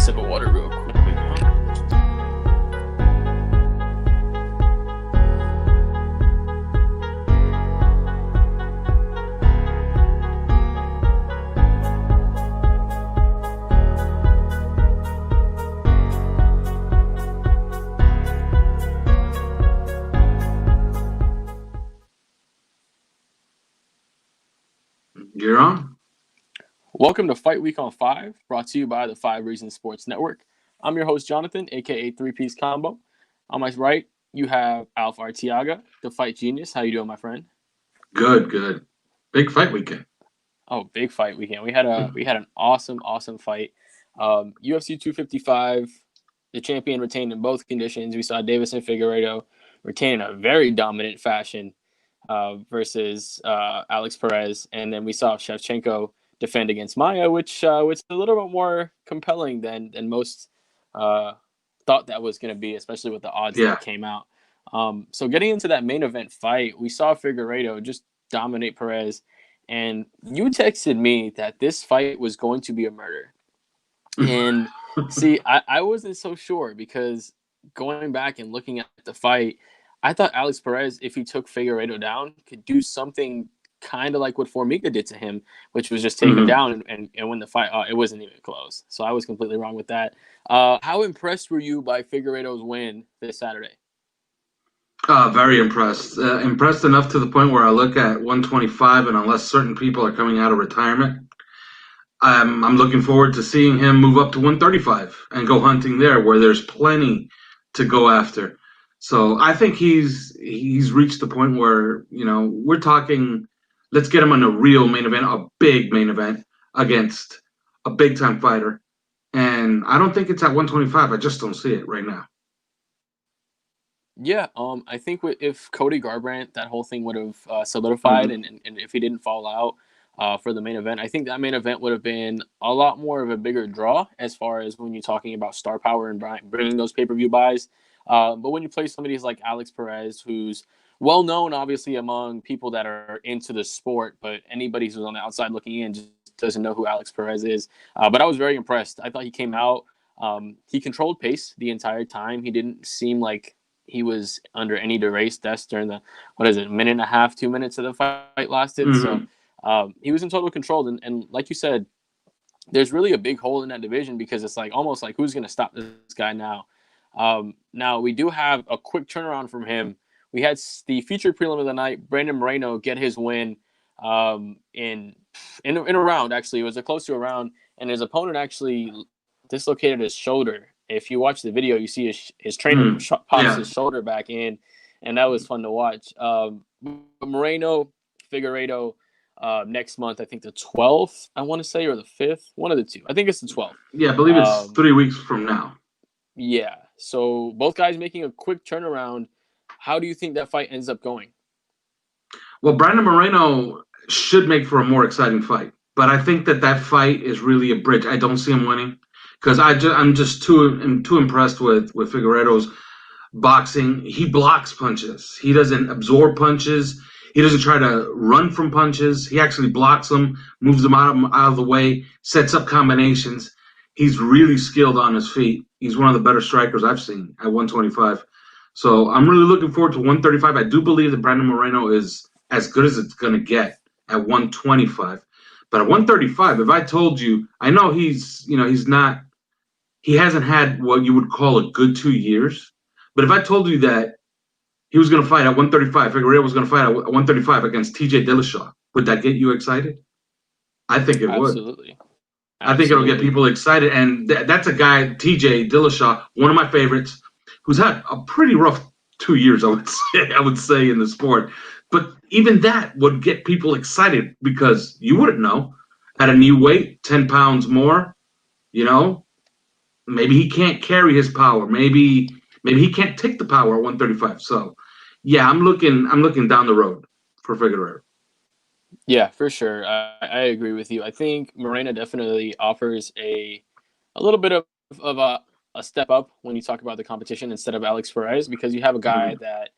sip of water real quick. You're on. Welcome to Fight Week on 5, brought to you by the 5 Reasons Sports Network. I'm your host, Jonathan, a.k.a. Three Piece Combo. On my right, you have Alf Artiaga, the fight genius. How you doing, my friend? Good. Big fight weekend. Oh, big fight weekend. We had an awesome fight. UFC 255, the champion retained in both conditions. We saw Davis and Figueiredo retain in a very dominant fashion versus Alex Perez, and then we saw Chachenko defend against Maya, which is a little bit more compelling than most thought that was going to be, especially with the odds that came out. So getting into that main event fight, we saw Figueiredo just dominate Perez, and you texted me that this fight was going to be a murder. And see, I wasn't so sure because going back and looking at the fight, I thought Alex Perez, if he took Figueiredo down, could do something kind of like what Formiga did to him, which was just take him down and win the fight. It wasn't even close. So I was completely wrong with that. How impressed were you by Figueiredo's win this Saturday? Very impressed. Impressed enough to the point where I look at 125, and unless certain people are coming out of retirement, I'm looking forward to seeing him move up to 135 and go hunting there, where there's plenty to go after. So I think he's reached the point where we're talking. Let's get him on a real main event, a big main event against a big time fighter, and I don't think it's at 125. I just don't see it right now. Yeah, I think if Cody Garbrandt, that whole thing would have solidified, and if he didn't fall out for the main event, I think that main event would have been a lot more of a bigger draw as far as when you're talking about star power and bringing those pay-per-view buys. But when you play somebody like Alex Perez, who's well known, obviously, among people that are into the sport, but anybody who's on the outside looking in just doesn't know who Alex Perez is. But I was very impressed. I thought he came out. He controlled pace the entire time. He didn't seem like he was under any duress test during the, minute and a half, 2 minutes of the fight lasted. Mm-hmm. So he was in total control. And like you said, there's really a big hole in that division because it's like almost like who's going to stop this guy now? Now, we do have a quick turnaround from him. We had the featured prelim of the night, Brandon Moreno, get his win in a round, actually. It was a close to a round, and his opponent actually dislocated his shoulder. If you watch the video, you see his trainer pops his shoulder back in, and that was fun to watch. Moreno, Figueiredo, next month, I think the 12th, I want to say, or the 5th, one of the two. I think it's the 12th. Yeah, I believe it's 3 weeks from now. Yeah, so both guys making a quick turnaround. How do you think that fight ends up going? Well, Brandon Moreno should make for a more exciting fight, but I think that fight is really a bridge. I don't see him winning because I'm just too impressed with Figueiredo's boxing. He blocks punches. He doesn't absorb punches. He doesn't try to run from punches. He actually blocks them, moves them out of the way, sets up combinations. He's really skilled on his feet. He's one of the better strikers I've seen at 125. So I'm really looking forward to 135. I do believe that Brandon Moreno is as good as it's going to get at 125. But at 135, if I told you, I know he hasn't had what you would call a good 2 years. But if I told you that he was going to fight at 135, Figueiredo was going to fight at 135 against TJ Dillashaw, would that get you excited? I think it would. Absolutely. I think it'll get people excited. And that's a guy, TJ Dillashaw, one of my favorites, who's had a pretty rough 2 years, I would say, in the sport. But even that would get people excited because you wouldn't know. At a new weight, 10 pounds more, maybe he can't carry his power. Maybe he can't take the power at 135. So, yeah, I'm looking down the road for Figueiredo. Yeah, for sure. I agree with you. I think Moreno definitely offers a little bit of a step up when you talk about the competition instead of Alex Perez, because you have a guy that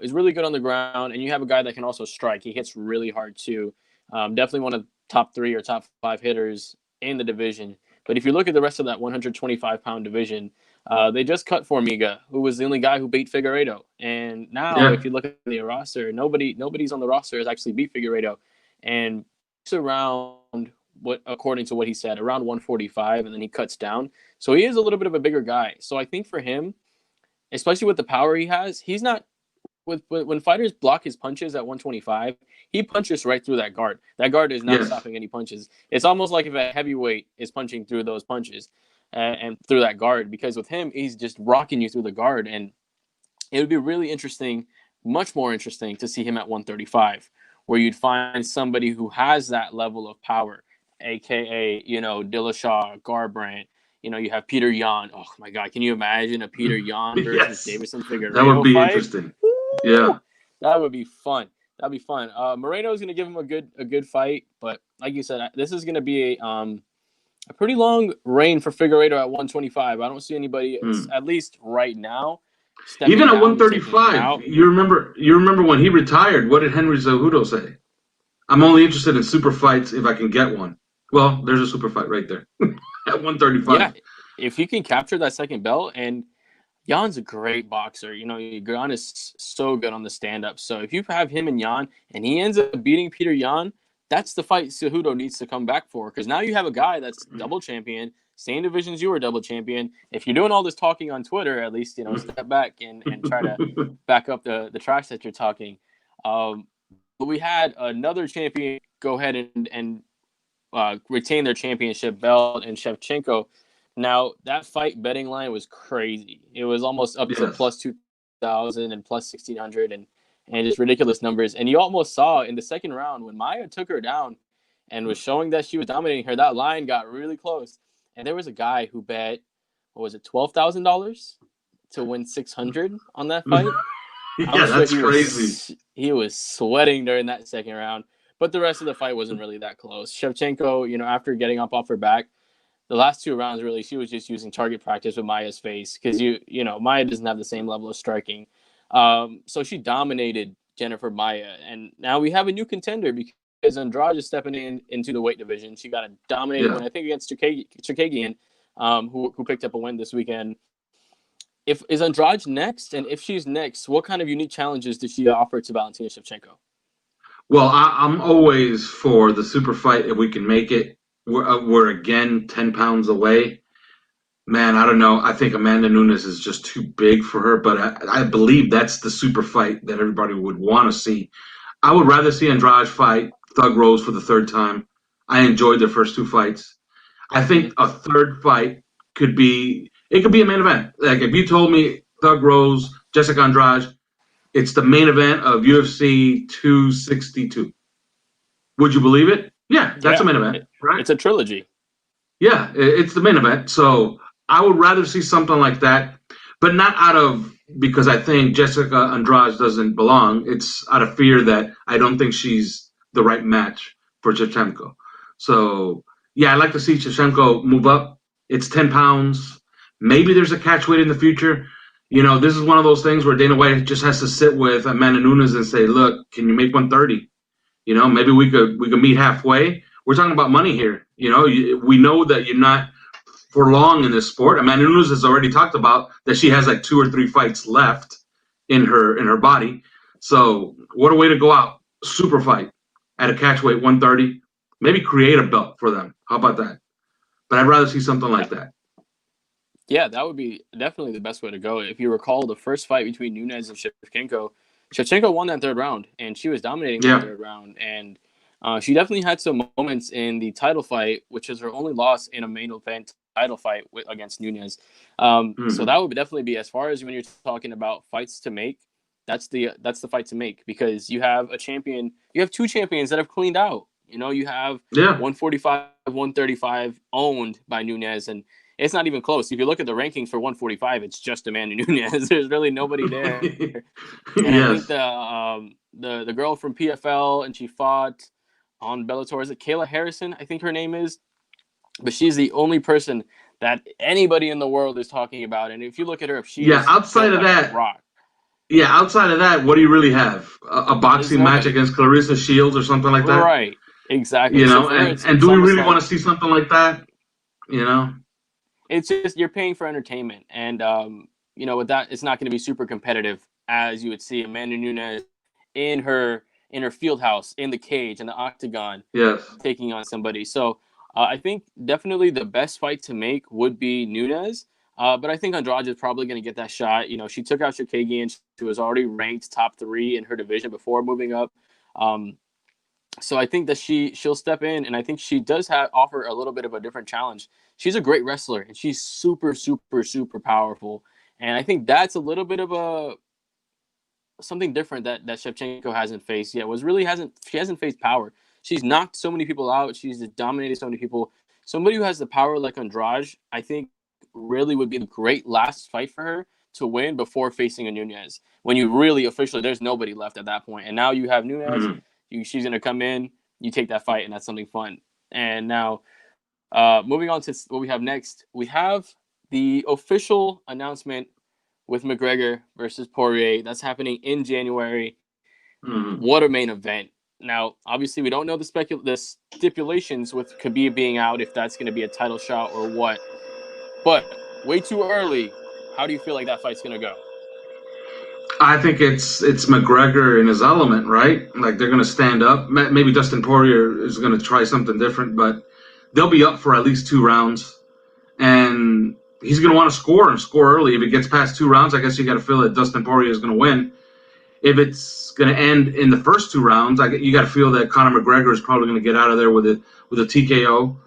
is really good on the ground, and you have a guy that can also strike. He hits really hard too. Definitely one of the top 3 or top 5 hitters in the division. But if you look at the rest of that 125-pound division, they just cut Formiga, who was the only guy who beat Figueiredo. And now, Yeah. if you look at the roster, nobody's on the roster has actually beat Figueiredo. And it's around what, according to what he said, around 145, and then he cuts down. So he is a little bit of a bigger guy. So I think for him, especially with the power he has, he's not when fighters block his punches at 125, he punches right through that guard. That guard is not stopping any punches. It's almost like if a heavyweight is punching through those punches and through that guard, because with him, he's just rocking you through the guard. And it would be really interesting, much more interesting, to see him at 135, where you'd find somebody who has that level of power, aka, Dillashaw, Garbrandt. You have Peter Yan. Oh my God, can you imagine a Peter Yan versus Davison Figueiredo that would be fight? Interesting. Yeah, that would be fun. That'd be fun. Moreno is going to give him a good fight, but like you said, this is going to be a pretty long reign for Figueiredo at 125. I don't see anybody, at least right now, even at 135. You remember when he retired? What did Henry Cejudo say? I'm only interested in super fights if I can get one. Well, there's a super fight right there at 135. Yeah, if he can capture that second belt, and Jan's a great boxer. Jan is so good on the stand-up. So if you have him and Jan, and he ends up beating Peter Yan, that's the fight Cejudo needs to come back for. Because now you have a guy that's double champion, same divisions you were double champion. If you're doing all this talking on Twitter, at least, step back and try to back up the trash that you're talking. But we had another champion go ahead and retain their championship belt, and Chachenko. Now, that fight betting line was crazy. It was almost up to plus 2,000 and plus 1,600 and just ridiculous numbers. And you almost saw in the second round when Maya took her down and was showing that she was dominating her, that line got really close. And there was a guy who bet, what was it, $12,000 to win 600 on that fight. That's crazy. He was sweating during that second round. But the rest of the fight wasn't really that close. Shevchenko, after getting up off her back, the last two rounds, really, she was just using target practice with Maya's face because, Maya doesn't have the same level of striking. So she dominated Jennifer Maia. And now we have a new contender because Andrade is stepping into the weight division. She got a dominating win, I think, against Chachenko, who picked up a win this weekend. Is Andrade next? And if she's next, what kind of unique challenges does she offer to Valentina Shevchenko? Well, I'm always for the super fight if we can make it. We're again 10 pounds away. Man, I don't know. I think Amanda Nunes is just too big for her, but I believe that's the super fight that everybody would want to see. I would rather see Andrade fight Thug Rose for the third time. I enjoyed their first two fights. I think a third fight could be a main event. Like if you told me Thug Rose, Jessica Andrade, it's the main event of UFC 262. Would you believe it? Yeah, that's a main event, right? It's a trilogy. Yeah, it's the main event. So I would rather see something like that, but not because I think Jessica Andrade doesn't belong. It's out of fear that I don't think she's the right match for Chachenko. So, yeah, I'd like to see Chachenko move up. It's 10 pounds. Maybe there's a catch weight in the future. This is one of those things where Dana White just has to sit with Amanda Nunes and say, look, can you make 130? Maybe we could meet halfway. We're talking about money here. We know that you're not for long in this sport. Amanda Nunes has already talked about that she has like 2 or 3 fights left in her body. So what a way to go out. Super fight at a catch weight 130. Maybe create a belt for them. How about that? But I'd rather see something like that. Yeah, that would be definitely the best way to go. If you recall the first fight between Nunes and Shevchenko won that third round, and she was dominating that third round. And she definitely had some moments in the title fight, which is her only loss in a main event title fight against Nunes. So that would definitely be, as far as when you're talking about fights to make, that's the fight to make, because you have a champion. You have two champions that have cleaned out. You have 145, 135 owned by Nunes, and it's not even close. If you look at the rankings for 145, it's just Amanda Nunes. There's really nobody there. And I think the girl from PFL, and she fought on Bellator, is it Kayla Harrison? I think her name is. But she's the only person that anybody in the world is talking about. And if you look at her, if she outside of that, rock. Yeah, outside of that, what do you really have? A boxing match against Clarissa Shields or something like that? Right, exactly. And do we really want to see something like that? you know? It's just you're paying for entertainment, and with that, it's not going to be super competitive as you would see Amanda Nunes in her field house, in the cage, in the octagon, Yes. taking on somebody. So I think definitely the best fight to make would be Nunes. But I think Andrade is probably going to get that shot. She took out Chachenko, who was already ranked top 3 in her division before moving up. So I think that she'll step in, and I think she does offer a little bit of a different challenge. She's a great wrestler, and she's super, super, super powerful. And I think that's a little bit of something different that Shevchenko hasn't faced yet. She hasn't faced power. She's knocked so many people out. She's dominated so many people. Somebody who has the power like Andrade, I think, really would be a great last fight for her to win before facing a Nunes. When you really officially, there's nobody left at that point, and now you have Nunes. Mhm. She's gonna come in. You take that fight, and that's something fun. And now, moving on to what we have next, we have the official announcement with McGregor versus Poirier. That's happening in January. Mhm. What a main event. Now, obviously, we don't know the stipulations with Khabib being out, if that's going to be a title shot or what. But way too early. How do you feel like that fight's going to go? I think it's McGregor in his element, right? Like they're going to stand up. Maybe Dustin Poirier is going to try something different, but they'll be up for at least 2 rounds, and he's going to want to score and score early. If it gets past 2 rounds, I guess you got to feel that Dustin Poirier is going to win. If it's going to end in the first 2 rounds, you got to feel that Conor McGregor is probably going to get out of there with a TKO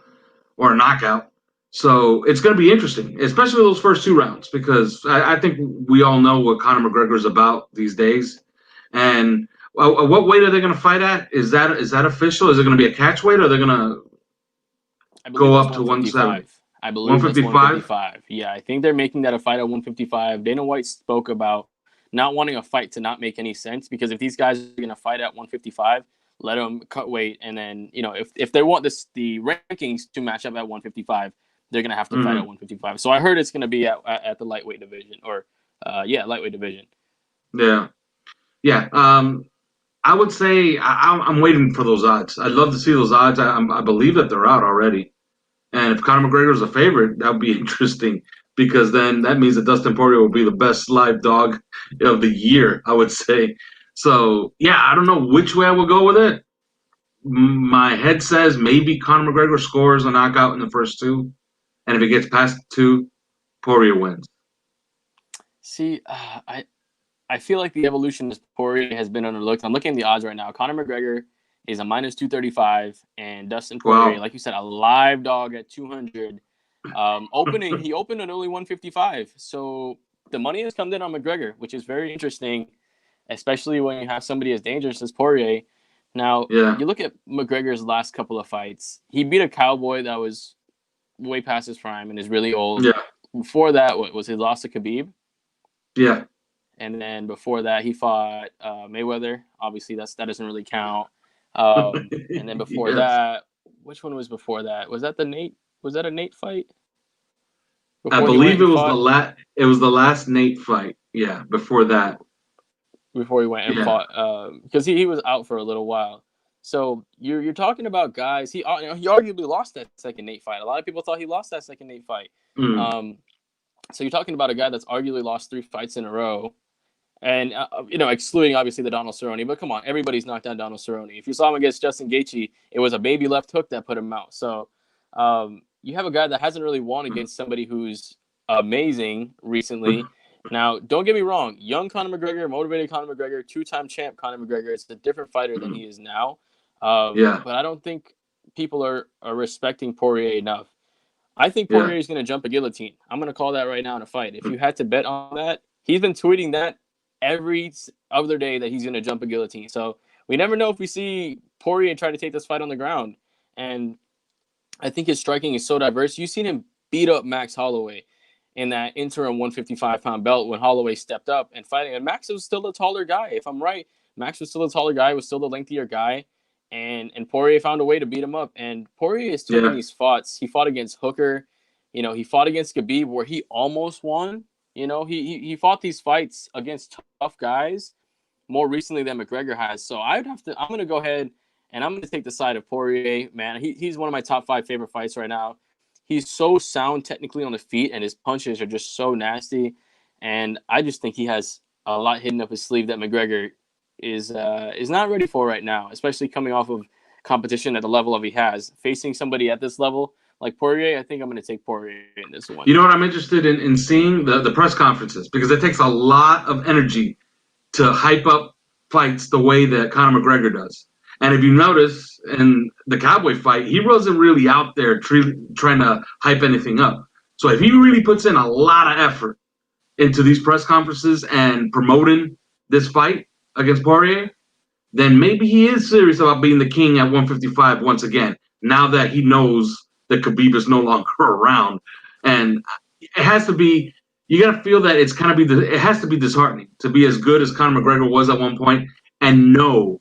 or a knockout. So it's going to be interesting, especially those first 2 rounds, because I think we all know what Conor McGregor is about these days. And what weight are they going to fight at? Is that official? Is it going to be a catch weight, or are they going to I believe go it's up to 170? 155. I believe it's 155? 155. Yeah, I think they're making that a fight at 155. Dana White spoke about not wanting a fight to not make any sense, because if these guys are going to fight at 155, let them cut weight, and then if they want the rankings to match up at 155, they're going to have to fight at Mm-hmm. 155. So I heard it's going to be at the lightweight division, or lightweight division. Yeah, yeah. I would say I'm waiting for those odds. I'd love to see those odds. I believe that they're out already. And if Conor McGregor is a favorite, that would be interesting, because then that means that Dustin Poirier will be the best live dog of the year, I would say. So, yeah, I don't know which way I will go with it. My head says maybe Conor McGregor scores a knockout in the first 2. And if it gets past 2, Poirier wins. See, I feel like the evolution of Poirier has been underlooked. I'm looking at the odds right now. Conor McGregor is a minus 235, and Dustin Poirier, Wow. like you said, a live dog at 200. He opened at only 155. So the money has come in on McGregor, which is very interesting, especially when you have somebody as dangerous as Poirier. Now, Yeah. you look at McGregor's last couple of fights. He beat a cowboy that was way past his prime and is really old. Yeah. Before that, what was he lost to Khabib? Yeah. And then before that, he fought Mayweather. Obviously, that doesn't really count. And then before Yes. that, which one was before that? Was that the Nate? Was that a Nate fight? I Before he went believe it and was fought. it was the last Nate fight. Yeah, before that. Before he went and Yeah. fought, because he was out for a little while. So you're talking about guys. He arguably lost that second Nate fight. A lot of people thought he lost that second Nate fight. Mm. Um, so you're talking about a guy that's arguably lost 3 fights in a row. And, excluding obviously the Donald Cerrone, but come on, everybody's knocked down Donald Cerrone. If you saw him against Justin Gaethje, it was a baby left hook that put him out. So you have a guy that hasn't really won against somebody who's amazing recently. Now, don't get me wrong, young Conor McGregor, motivated Conor McGregor, 2-time champ Conor McGregor is a different fighter than he is now. Yeah. But I don't think people are respecting Poirier enough. I think Yeah. Poirier is going to jump a guillotine. I'm going to call that right now in a fight. If you had to bet on that, he's been tweeting that every other day that he's going to jump a guillotine. So we never know if we see Poirier try to take this fight on the ground. And I think his striking is so diverse. You've seen him beat up Max Holloway in that interim 155-pound belt when Holloway stepped up and fighting. And Max was still a taller guy. If I'm right, Max was still a taller guy, was still the lengthier guy. And Poirier found a way to beat him up. And Poirier is taking Yeah. these fights. He fought against Hooker. He fought against Khabib where he almost won. He fought these fights against tough guys more recently than McGregor has. So I'm going to go ahead and I'm going to take the side of Poirier, man. He's one of my top 5 favorite fights right now. he's so sound technically on the feet, and his punches are just so nasty. And I just think he has a lot hidden up his sleeve that McGregor is not ready for right now, especially coming off of competition at the level of he has. Facing somebody at this level like Poirier, I think I'm going to take Poirier in this one. You know what I'm interested in seeing? The press conferences, because it takes a lot of energy to hype up fights the way that Conor McGregor does. And if you notice in the Cowboy fight, he wasn't really out there trying to hype anything up. So if he really puts in a lot of effort into these press conferences and promoting this fight against Poirier, then maybe he is serious about being the king at 155 once again, now that he knows that Khabib is no longer around. And it has to be, you got to feel that it's kind of it has to be disheartening to be as good as Conor McGregor was at one point and know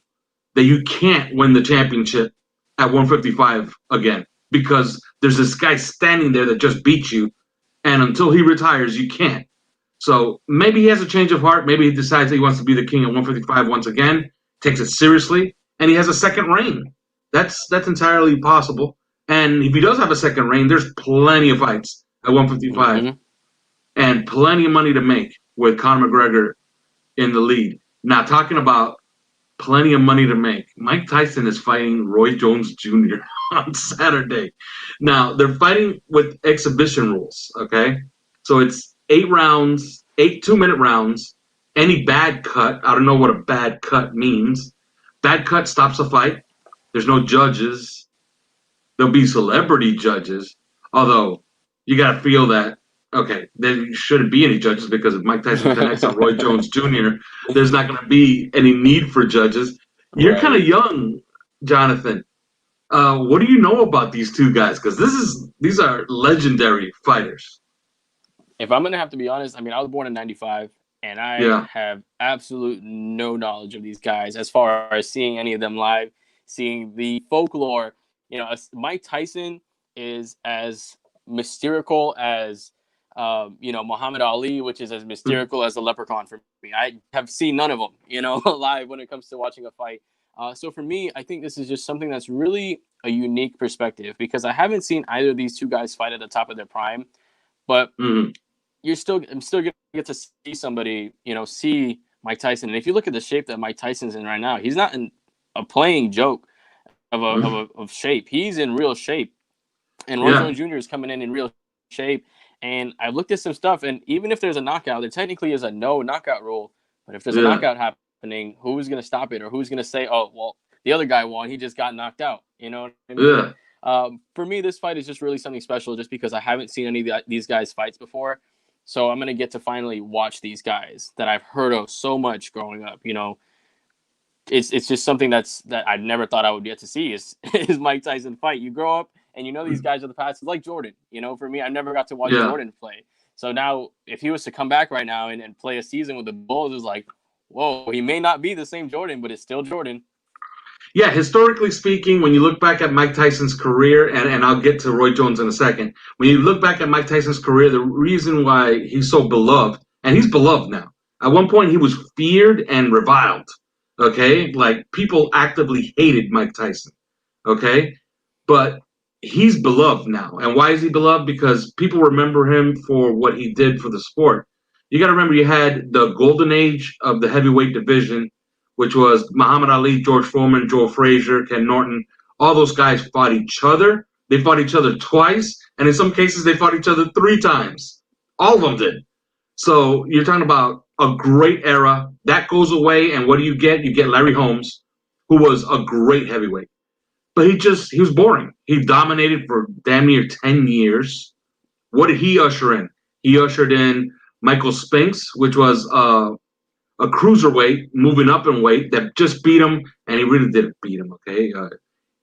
that you can't win the championship at 155 again because there's this guy standing there that just beat you. And until he retires, you can't. So maybe he has a change of heart. Maybe he decides that he wants to be the king at 155 once again, takes it seriously, and he has a second reign. That's entirely possible. And if he does have a second reign, there's plenty of fights at 155 and plenty of money to make with Conor McGregor in the lead. Now, talking about plenty of money to make, Mike Tyson is fighting Roy Jones Jr. on Saturday. Now, they're fighting with exhibition rules, okay? So it's 8 rounds, 8 2-minute rounds. Any bad cut, I don't know what a bad cut means. Bad cut stops the fight. There's no judges. There'll be celebrity judges, although you got to feel that, okay, there shouldn't be any judges because if Mike Tyson connects on Roy Jones Jr., there's not going to be any need for judges. You're kind of young, Jonathan. What do you know about these two guys? Because these are legendary fighters. If I'm going to have to be honest, I mean, I was born in 95, and I have absolute no knowledge of these guys as far as seeing any of them live, seeing the folklore. You know, Mike Tyson is as mystical as, Muhammad Ali, which is as mystical as the leprechaun for me. I have seen none of them, live when it comes to watching a fight. So for me, I think this is just something that's really a unique perspective because I haven't seen either of these two guys fight at the top of their prime, but I'm still going to get to see somebody, see Mike Tyson. And if you look at the shape that Mike Tyson's in right now, he's not in a playing joke of shape. He's in real shape. And Roy Jones Jr. is coming in real shape. And I looked at some stuff, and even if there's a knockout, there technically is a no knockout rule. But if there's a knockout happening, who's going to stop it? Or who's going to say, oh, well, the other guy won. He just got knocked out. You know what I mean? Yeah. For me, this fight is just really something special just because I haven't seen any of these guys' fights before. So I'm going to get to finally watch these guys that I've heard of so much growing up. It's just something that I never thought I would get to see is Mike Tyson fight. You grow up and these guys are the past. It's like Jordan. For me, I never got to watch Jordan play. So now if he was to come back right now and play a season with the Bulls, it's like, whoa, he may not be the same Jordan, but it's still Jordan. Yeah, historically speaking, when you look back at Mike Tyson's career, and I'll get to Roy Jones in a second, when you look back at Mike Tyson's career, the reason why he's so beloved, and he's beloved now. At one point, he was feared and reviled, okay? Like, people actively hated Mike Tyson, okay? But he's beloved now. And why is he beloved? Because people remember him for what he did for the sport. You got to remember, you had the golden age of the heavyweight division, which was Muhammad Ali, George Foreman, Joe Frazier, Ken Norton. All those guys fought each other. They fought each other twice, and in some cases, they fought each other 3 times. All of them did. So you're talking about a great era. That goes away, and what do you get? You get Larry Holmes, who was a great heavyweight. But he was boring. He dominated for damn near 10 years. What did he usher in? He ushered in Michael Spinks, which was a cruiserweight moving up in weight that just beat him, and he really didn't beat him, okay?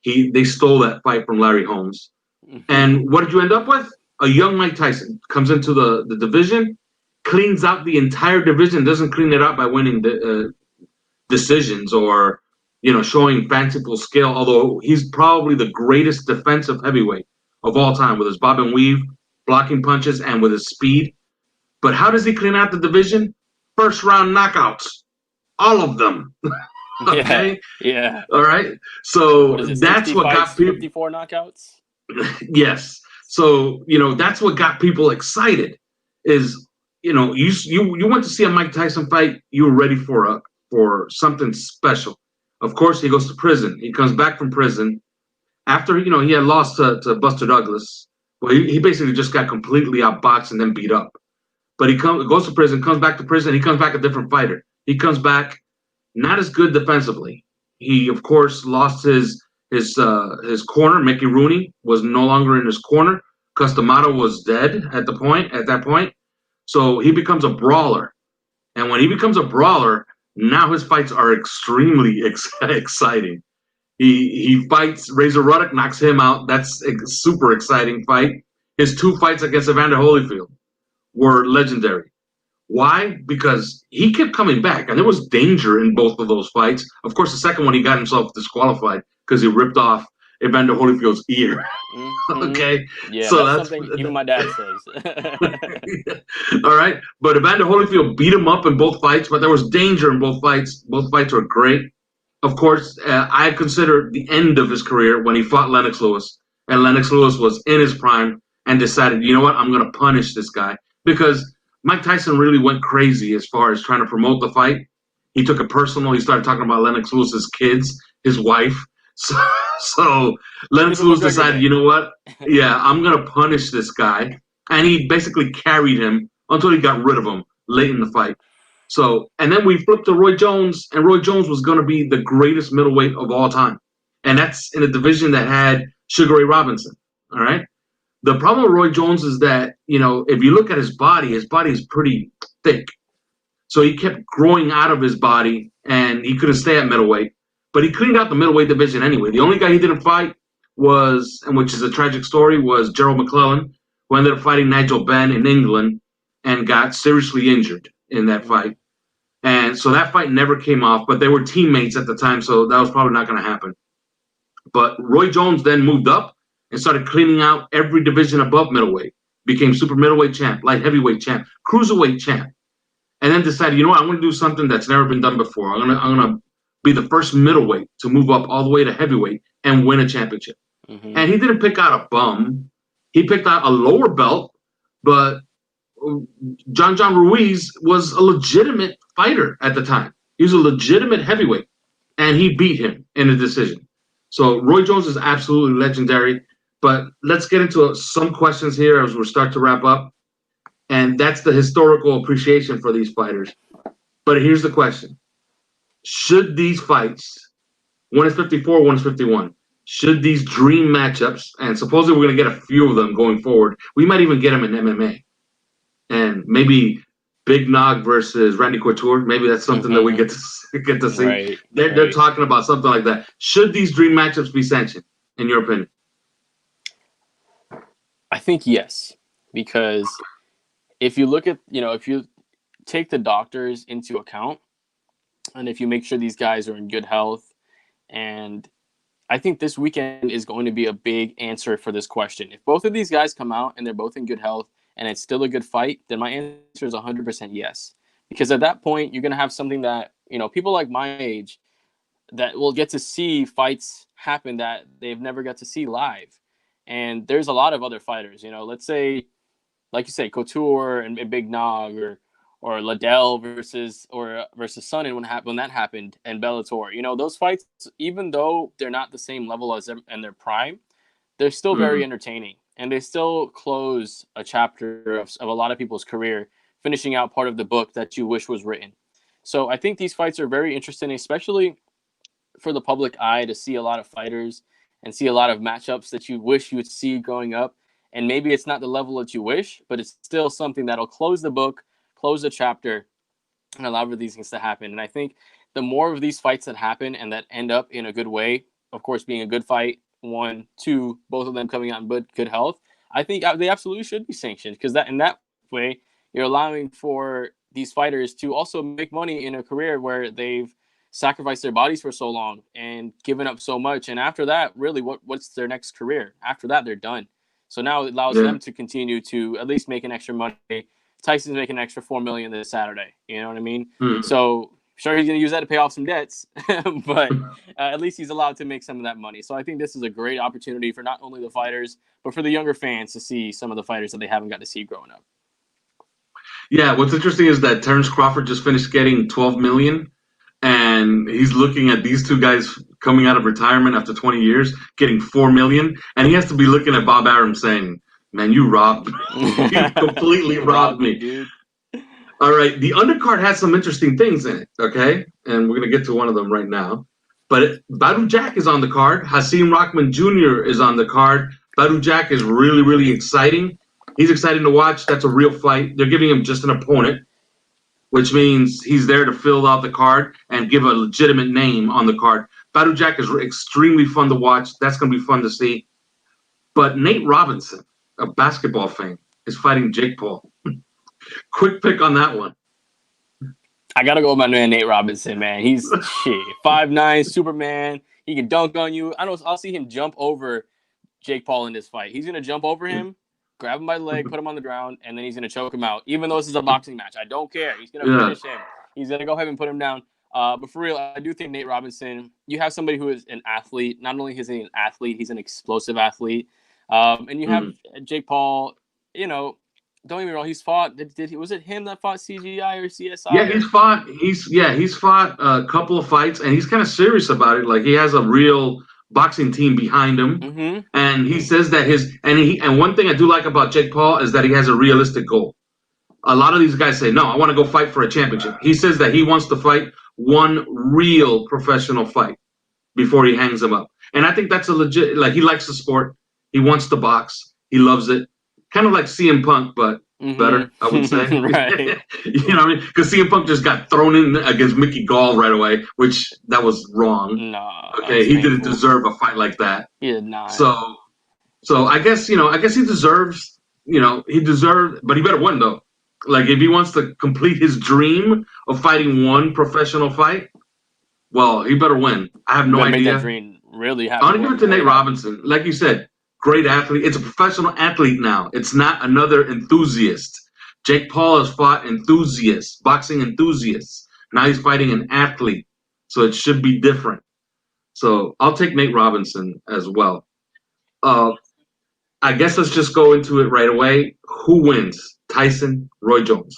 They stole that fight from Larry Holmes. And what did you end up with? A young Mike Tyson comes into the division, cleans out the entire division, doesn't clean it out by winning the decisions or showing fanciful skill, although he's probably the greatest defensive heavyweight of all time with his bob and weave, blocking punches, and with his speed. But how does he clean out the division? First round knockouts. All of them. Okay? Yeah. All right? So What is it, that's what got people. 54 knockouts? Yes. So, that's what got people excited is, you went to see a Mike Tyson fight, you were ready for something special. Of course, he goes to prison. He comes back from prison after, he had lost to Buster Douglas. Well, he basically just got completely outboxed and then beat up. But he goes to prison, comes back to prison. He comes back a different fighter. He comes back not as good defensively. He, of course, lost his corner. Mickey Rooney was no longer in his corner. Custamato was dead at that point. So he becomes a brawler. And when he becomes a brawler, now his fights are extremely exciting. He fights Razor Ruddock, knocks him out. That's a super exciting fight. His 2 fights against Evander Holyfield were legendary. Why? Because he kept coming back, and there was danger in both of those fights. Of course, the second one, he got himself disqualified because he ripped off Evander Holyfield's ear. Mm-hmm. Okay? Yeah, so that's something even my dad says. All right? But Evander Holyfield beat him up in both fights, but there was danger in both fights. Both fights were great. Of course, I consider the end of his career when he fought Lennox Lewis, and Lennox Lewis was in his prime and decided, you know what, I'm going to punish this guy because Mike Tyson really went crazy as far as trying to promote the fight. He took it personal. He started talking about Lennox Lewis's kids, his wife. So Lennox Lewis decided, you know what? Yeah, I'm going to punish this guy. And he basically carried him until he got rid of him late in the fight. So, and then we flipped to Roy Jones, and Roy Jones was going to be the greatest middleweight of all time. And that's in a division that had Sugar Ray Robinson. All right. The problem with Roy Jones is that, if you look at his body is pretty thick. So he kept growing out of his body, and he couldn't stay at middleweight. But he cleaned out the middleweight division anyway. The only guy he didn't fight was, and which is a tragic story, was Gerald McClellan, who ended up fighting Nigel Benn in England and got seriously injured in that fight. And so that fight never came off, but they were teammates at the time, so that was probably not going to happen. But Roy Jones then moved up and started cleaning out every division above middleweight, became super middleweight champ, light heavyweight champ, cruiserweight champ, and then decided, you know what, I'm going to do something that's never been done before. I'm going to be the first middleweight to move up all the way to heavyweight and win a championship. Mm-hmm. And he didn't pick out a bum. He picked out a lower belt, but John Ruiz was a legitimate fighter at the time. He was a legitimate heavyweight, and he beat him in a decision. So Roy Jones is absolutely legendary. But let's get into some questions here as we start to wrap up. And that's the historical appreciation for these fighters. But here's the question. Should these fights, one is 54, one is 51, should these dream matchups, and supposedly we're going to get a few of them going forward, we might even get them in MMA. And maybe Big Nog versus Randy Couture, maybe that's something that we get to see. Right, they're talking about something like that. Should these dream matchups be sanctioned, in your opinion? I think yes, because if you look at, if you take the doctors into account, and if you make sure these guys are in good health, and I think this weekend is going to be a big answer for this question. If both of these guys come out and they're both in good health and it's still a good fight, then my answer is 100% yes. Because at that point, you're going to have something that, people like my age that will get to see fights happen that they've never got to see live. And there's a lot of other fighters, let's say, like you say, Couture and Big Nog or Liddell versus Sonnen when that happened, and Bellator. Those fights, even though they're not the same level as them in their prime, they're still very entertaining, and they still close a chapter of a lot of people's career, finishing out part of the book that you wish was written. So I think these fights are very interesting, especially for the public eye, to see a lot of fighters and see a lot of matchups that you wish you would see growing up. And maybe it's not the level that you wish, but it's still something that'll close the book, close the chapter, and allow for these things to happen. And I think the more of these fights that happen and that end up in a good way, of course, being a good fight, 1, 2, both of them coming out in good health, I think they absolutely should be sanctioned, because that in that way, you're allowing for these fighters to also make money in a career where they've sacrificed their bodies for so long and given up so much. And after that, really, what's their next career? After that, they're done. So now it allows them to continue to at least make an extra money. Tyson's making an extra $4 million this Saturday. You know what I mean? So Sure, he's going to use that to pay off some debts, but at least he's allowed to make some of that money. So I think this is a great opportunity for not only the fighters, but for the younger fans to see some of the fighters that they haven't got to see growing up. Yeah, what's interesting is that Terrence Crawford just finished getting $12 million, and he's looking at these two guys coming out of retirement after 20 years getting $4 million, and he has to be looking at Bob Arum saying, "Man, you robbed me. You completely robbed me, dude." All right, the undercard has some interesting things in it, okay? And we're going to get to one of them right now. But Badu Jack is on the card. Hasim Rahman Jr. is on the card. Badu Jack is really, really exciting. He's exciting to watch. That's a real fight. They're giving him just an opponent, which means he's there to fill out the card and give a legitimate name on the card. Badu Jack is extremely fun to watch. That's going to be fun to see. But Nate Robinson, of basketball fame, is fighting Jake Paul. Quick pick on that one. I gotta go with my man Nate Robinson, man. He's 5'9", Superman. He can dunk on you. I'll see him jump over Jake Paul in this fight. He's gonna jump over him, grab him by the leg, put him on the ground, and then he's gonna choke him out. Even though this is a boxing match, I don't care. He's gonna finish him. He's gonna go ahead and put him down. But for real, I do think Nate Robinson. You have somebody who is an athlete. Not only is he an athlete, he's an explosive athlete. And you have Jake Paul. You know, don't get me wrong. He's fought. Was it him that fought CGI or CSI? Yeah, he's fought a couple of fights, and he's kind of serious about it. Like, he has a real boxing team behind him, and he says that and one thing I do like about Jake Paul is that he has a realistic goal. A lot of these guys say, "No, I want to go fight for a championship." He says that he wants to fight one real professional fight before he hangs him up, and I think that's a legit. Like, he likes the sport. He wants to box. He loves it. Kind of like CM Punk, but better, I would say. Right. You know what I mean? Because CM Punk just got thrown in against Mickey Gall right away, which that was wrong. No. Okay, he didn't deserve a fight like that. He did not. So I guess he deserves. He deserved, but he better win though. Like, if he wants to complete his dream of fighting one professional fight, well, he better win. I have no idea. Make that dream really happen. I'm gonna give it to Nate Robinson. Like you said, great athlete. It's a professional athlete now. It's not another enthusiast. Jake Paul has fought enthusiasts, boxing enthusiasts. Now he's fighting an athlete. So it should be different. So I'll take Nate Robinson as well. I guess let's just go into it right away. Who wins? Tyson, Roy Jones?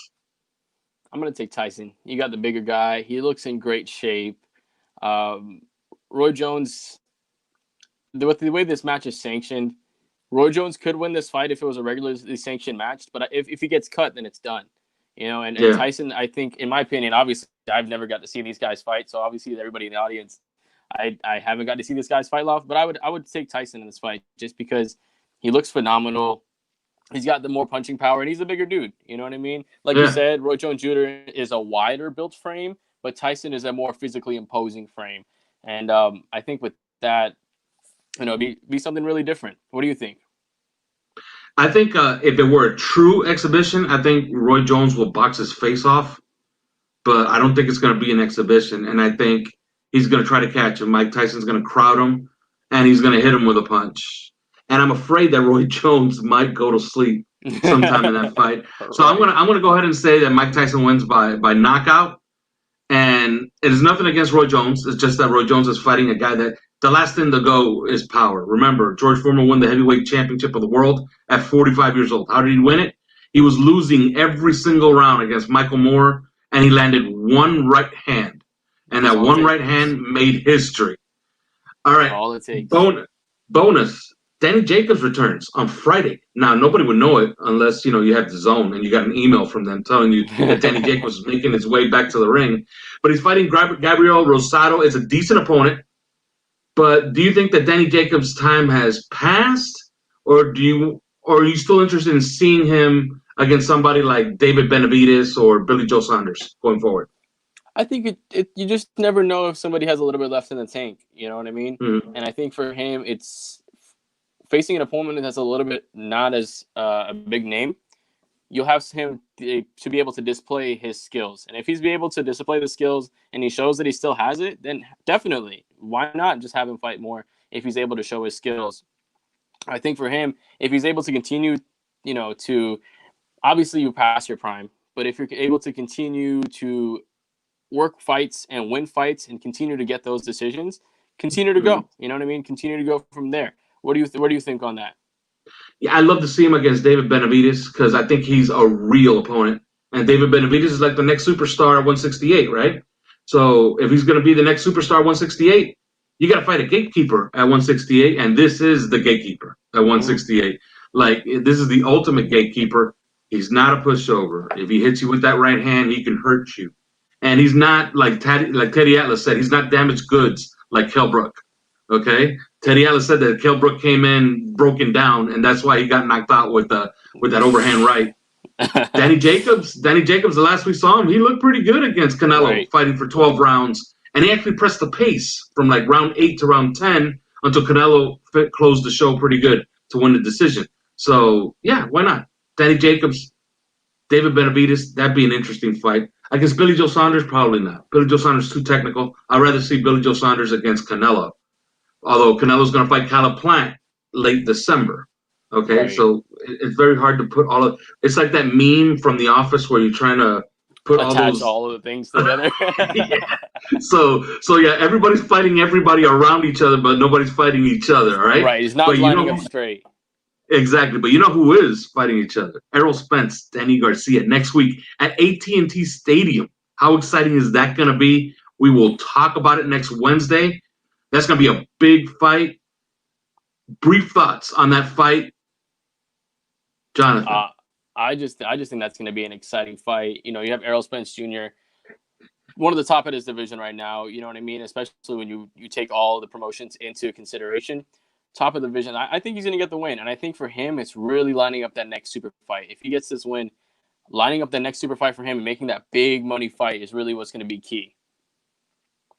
I'm going to take Tyson. You got the bigger guy. He looks in great shape. Roy Jones, with the way this match is sanctioned, Roy Jones could win this fight if it was a regularly sanctioned match, but if he gets cut, then it's done. And Tyson, I think, in my opinion, obviously, I've never got to see these guys fight, so obviously everybody in the audience, I haven't got to see this guy's fight live, but I would take Tyson in this fight just because he looks phenomenal. He's got the more punching power, and he's a bigger dude. You know what I mean? Like you said, Roy Jones Jr. is a wider built frame, but Tyson is a more physically imposing frame. And I think with that, be something really different. What do you think? I think if it were a true exhibition, I think Roy Jones will box his face off. But I don't think it's going to be an exhibition. And I think he's going to try to catch him. Mike Tyson's going to crowd him, and he's going to hit him with a punch. And I'm afraid that Roy Jones might go to sleep sometime in that fight. So I'm gonna go ahead and say that Mike Tyson wins by knockout. And it is nothing against Roy Jones. It's just that Roy Jones is fighting a guy that the last thing to go is power. Remember, George Foreman won the heavyweight championship of the world at 45 years old. How did he win it? He was losing every single round against Michael Moore, and he landed one right hand. And that one right hand made history. All right. All it takes. Bonus. Danny Jacobs returns on Friday. Now, nobody would know it unless, you had the zone and you got an email from them telling you that Danny Jacobs was making his way back to the ring. But he's fighting Gabriel Rosado. It's a decent opponent. But do you think that Danny Jacobs' time has passed? Or are you still interested in seeing him against somebody like David Benavidez or Billy Joe Saunders going forward? I think you just never know if somebody has a little bit left in the tank. You know what I mean? Mm-hmm. And I think for him, it's facing an opponent that's a little bit not as a big name. You'll have him to be able to display his skills. And if he's able to display the skills and he shows that he still has it, then definitely, why not just have him fight more if he's able to show his skills? I think for him, if he's able to continue, to obviously you pass your prime, but if you're able to continue to work fights and win fights and continue to get those decisions, continue to go. You know what I mean? Continue to go from there. What do you think on that? Yeah, I'd love to see him against David Benavidez because I think he's a real opponent. And David Benavidez is like the next superstar at 168, right? So if he's going to be the next superstar at 168, you got to fight a gatekeeper at 168, and this is the gatekeeper at 168. Like, this is the ultimate gatekeeper. He's not a pushover. If he hits you with that right hand, he can hurt you. And he's not, like Teddy Atlas said, he's not damaged goods like Kell Brook. Okay? Teddy Atlas said that Kell Brook came in broken down, and that's why he got knocked out with that overhand right. Danny Jacobs, the last we saw him, he looked pretty good against Canelo, fighting for 12 rounds. And he actually pressed the pace from like round 8 to round 10 until Canelo closed the show pretty good to win the decision. So, yeah, why not? Danny Jacobs, David Benavidez, that'd be an interesting fight. Against Billy Joe Saunders, probably not. Billy Joe Saunders is too technical. I'd rather see Billy Joe Saunders against Canelo. Although Canelo's going to fight Caleb Plant late December. Okay, so it's very hard to put all of. It's like that meme from The Office where you're trying to put all of the things together. Yeah. So yeah, everybody's fighting everybody around each other, but nobody's fighting each other. All right. Right. He's not lining up straight. Exactly, but you know who is fighting each other? Errol Spence, Danny Garcia next week at AT&T Stadium. How exciting is that going to be? We will talk about it next Wednesday. That's going to be a big fight. Brief thoughts on that fight, Jonathan. I just think that's going to be an exciting fight. You know, you have Errol Spence Jr., one of the top of his division right now. You know what I mean? Especially when you take all the promotions into consideration. Top of the division. I think he's going to get the win. And I think for him, it's really lining up that next super fight. If he gets this win, lining up the next super fight for him and making that big money fight is really what's going to be key.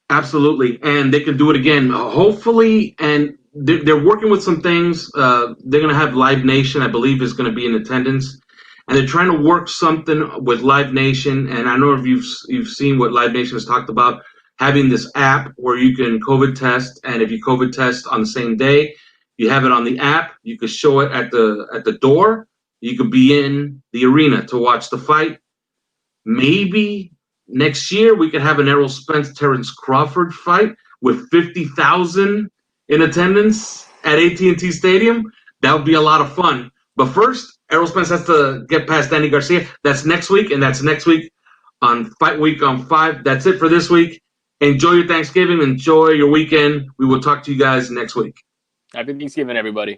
Absolutely. And they can do it again, hopefully. And they're working with some things. They're going to have Live Nation, I believe, is going to be in attendance. And they're trying to work something with Live Nation. And I know if you've seen what Live Nation has talked about, having this app where you can COVID test. And if you COVID test on the same day, you have it on the app. You could show it at the door. You could be in the arena to watch the fight. Maybe next year we could have an Errol Spence Terrence Crawford fight with 50,000 in attendance at AT&T Stadium. That would be a lot of fun. But first, Errol Spence has to get past Danny Garcia. That's next week, and that's next week on Fight Week on 5. That's it for this week. Enjoy your Thanksgiving. Enjoy your weekend. We will talk to you guys next week. Happy Thanksgiving, everybody.